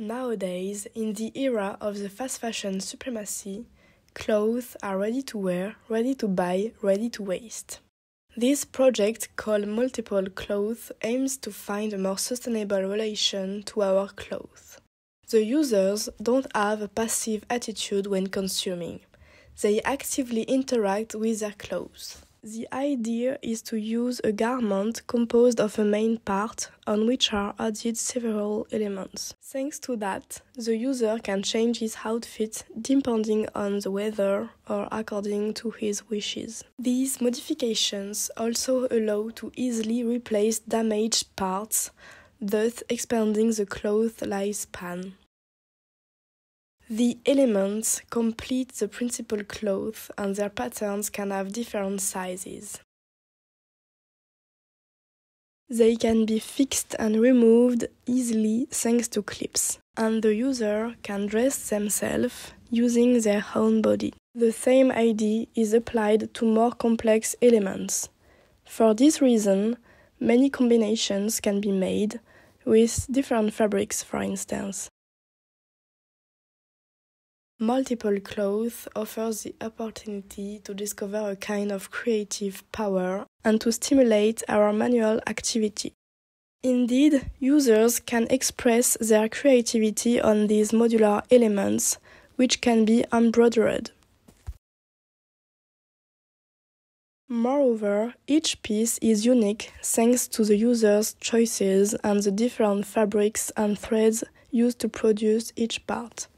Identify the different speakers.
Speaker 1: Nowadays, in the era of the fast fashion supremacy, clothes are ready to wear, ready to buy, ready to waste. This project, called Multiple Clothes, aims to find a more sustainable relation to our clothes. The users don't have a passive attitude when consuming. They actively interact with their clothes. The idea is to use a garment composed of a main part on which are added several elements. Thanks to that, the user can change his outfit depending on the weather or according to his wishes. These modifications also allow to easily replace damaged parts, thus expanding the cloth lifespan. The elements complete the principal cloth and their patterns can have different sizes. They can be fixed and removed easily thanks to clips, and the user can dress themselves using their own body. The same idea is applied to more complex elements. For this reason, many combinations can be made with different fabrics, for instance. Multiple Clothes offers the opportunity to discover a kind of creative power and to stimulate our manual activity. Indeed, users can express their creativity on these modular elements, which can be embroidered. Moreover, each piece is unique thanks to the user's choices and the different fabrics and threads used to produce each part.